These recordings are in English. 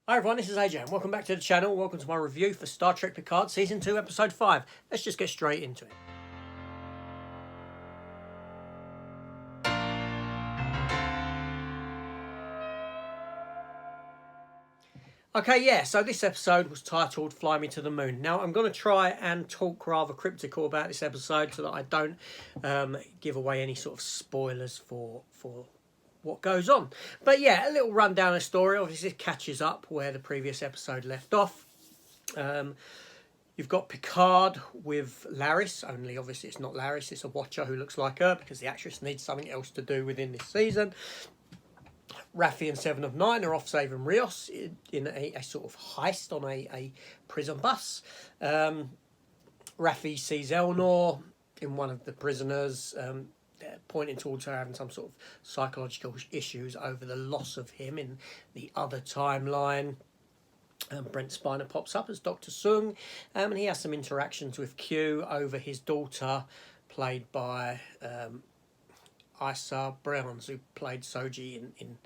Hi everyone, this is AJ and welcome back to the channel. Welcome to my review for Star Trek PICARD Season 2 Episode 5. Let's just get straight into it. Okay, yeah, so this episode was titled Fly Me to the Moon. Now, I'm going to try and talk rather cryptical about this episode so that I don't give away any sort of spoilers for what goes on. But yeah, a little rundown of the story. Obviously, it catches up where the previous episode left off. You've got Picard with Laris, only obviously it's not Laris, it's a watcher who looks like her because the actress needs something else to do within this season. Raffi and Seven of Nine are off saving Rios in a sort of heist on a prison bus. Raffi sees Elnor in one of the prisoners, pointing towards her having some sort of psychological issues over the loss of him in the other timeline. Brent Spiner pops up as Dr. Sung, and he has some interactions with Q over his daughter, played by Isa Browns, who played Soji in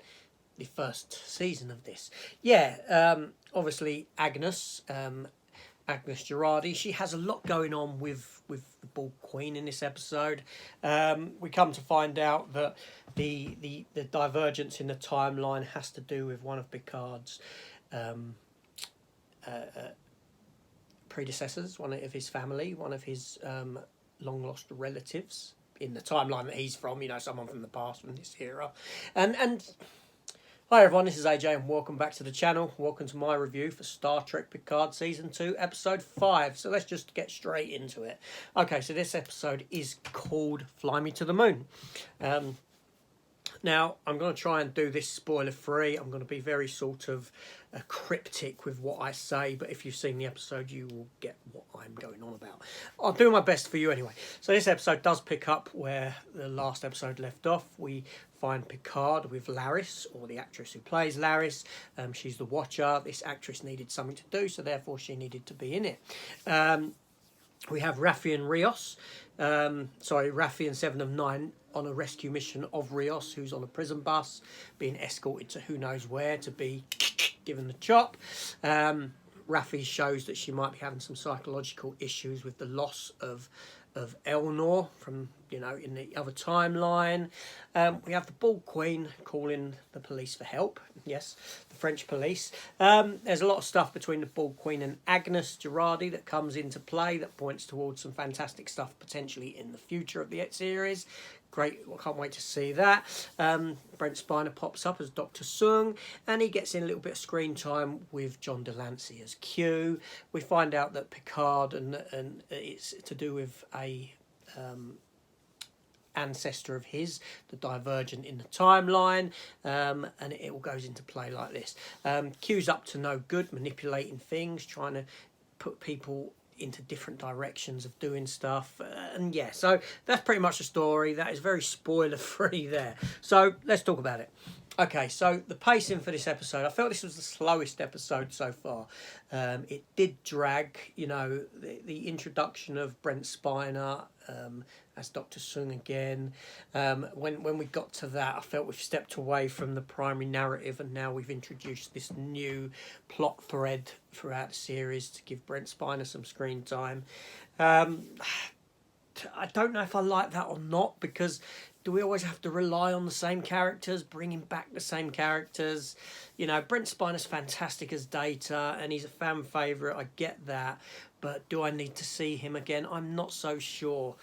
the first season of this. Yeah, obviously Agnes Girardi, she has a lot going on with the Bald Queen in this episode. We come to find out that the divergence in the timeline has to do with one of Picard's predecessors, one of his family, one of his long lost relatives in the timeline that he's from, someone from the past, from this era. And hi everyone, this is AJ and welcome back to the channel. Welcome to my review for Star Trek PICARD Season 2 Episode 5. So let's just get straight into it. Okay, so this episode is called Fly Me to the Moon. Now, I'm going to try and do this spoiler free. I'm going to be very sort of cryptic with what I say, but if you've seen the episode, you will get what I'm going on about. I'll do my best for you anyway. So this episode does pick up where the last episode left off. We find Picard with Laris, or the actress who plays Laris. She's the Watcher. This actress needed something to do, so therefore she needed to be in it. We have Raffi and Rios. Raffi and Seven of Nine on a rescue mission of Rios, who's on a prison bus, being escorted to who knows where to be given the chop. Raffi shows that she might be having some psychological issues with the loss of Elnor from, in the other timeline. We have the Bald Queen calling the police for help. Yes, the French police. There's a lot of stuff between the Bald Queen and Agnes Girardi that comes into play that points towards some fantastic stuff potentially in the future of the series. Great, I can't wait to see that. Brent Spiner pops up as Dr. Sung, and he gets in a little bit of screen time with John Delancey as Q. We find out that Picard and it's to do with a ancestor of his, the divergent in the timeline, and it all goes into play like this. Q's up to no good, manipulating things, trying to put people into different directions of doing stuff, and yeah, so that's pretty much the story. That is very spoiler free there, so let's talk about it. Okay, so the pacing for this episode, I felt this was the slowest episode so far. It did drag, the introduction of Brent Spiner as Dr. Sung again. When we got to that, I felt we've stepped away from the primary narrative, and now we've introduced this new plot thread throughout the series to give Brent Spiner some screen time. I don't know if I like that or not, because do we always have to rely on the same characters, bringing back the same characters? Brent Spiner's fantastic as Data, and he's a fan favourite, I get that, but do I need to see him again? I'm not so sure.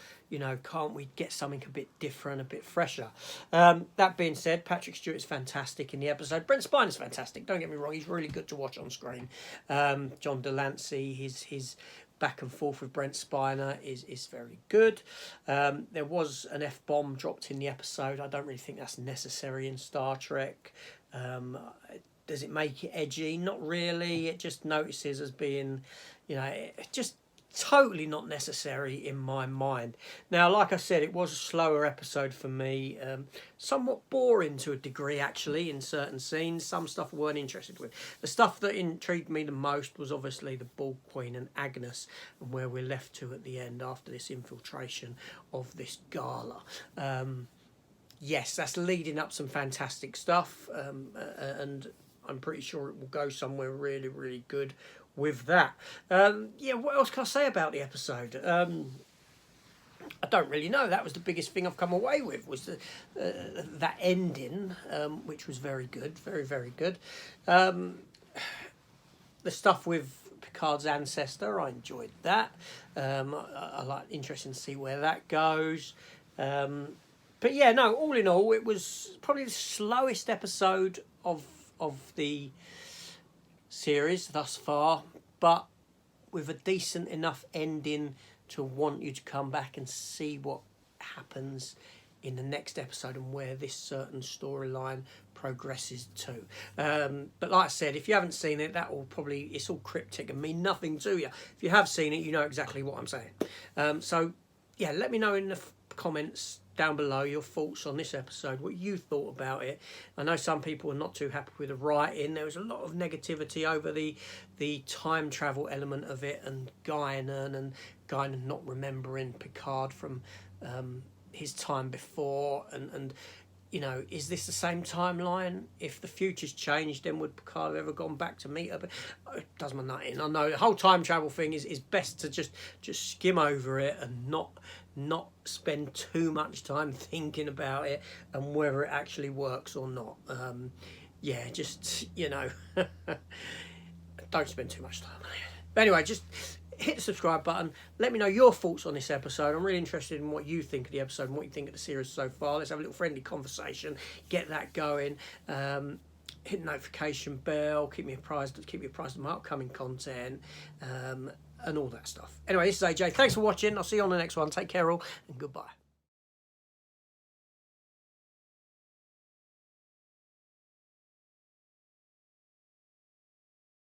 Can't we get something a bit different, a bit fresher? That being said, Patrick Stewart's fantastic in the episode. Brent Spiner's fantastic, don't get me wrong, he's really good to watch on screen. John Delancey, his back and forth with Brent Spiner is very good. There was an F-bomb dropped in the episode. I don't really think that's necessary in Star Trek. Does it make it edgy? Not really. It just notices as being, just totally not necessary in my mind. Now, like I said, it was a slower episode for me. Somewhat boring to a degree, actually, in certain scenes. Some stuff I weren't interested with. The stuff that intrigued me the most was obviously the Bald Queen and Agnes, and where we're left to at the end after this infiltration of this gala. Yes, that's leading up some fantastic stuff, and I'm pretty sure it will go somewhere really, really good with that. Yeah, what else can I say about the episode? I don't really know. That was the biggest thing I've come away with, was that ending, which was very good, very, very good. The stuff with Picard's ancestor, I enjoyed that. I like, interesting to see where that goes. But yeah, no, all in all, it was probably the slowest episode of the series thus far, but with a decent enough ending to want you to come back and see what happens in the next episode and where this certain storyline progresses to. But like I said, if you haven't seen it, that will probably, it's all cryptic and mean nothing to you. If you have seen it, you know exactly what I'm saying. So yeah, let me know in the comments down below your thoughts on this episode, what you thought about it. I know some people are not too happy with the writing. There was a lot of negativity over the time travel element of it, and Guinan not remembering Picard from his time before, and you know, is this the same timeline? If the future's changed, then would Picard have ever gone back to meet her? But it does my nut in. I know the whole time travel thing is best to just skim over it and not spend too much time thinking about it and whether it actually works or not. Yeah, just, you know, don't spend too much time on it. But anyway, just hit the subscribe button. Let me know your thoughts on this episode. I'm really interested in what you think of the episode and what you think of the series so far. Let's have a little friendly conversation. Get that going. Hit the notification bell. Keep me apprised of my upcoming content. And all that stuff. Anyway, this is AJ. Thanks for watching. I'll see you on the next one. Take care all, and goodbye.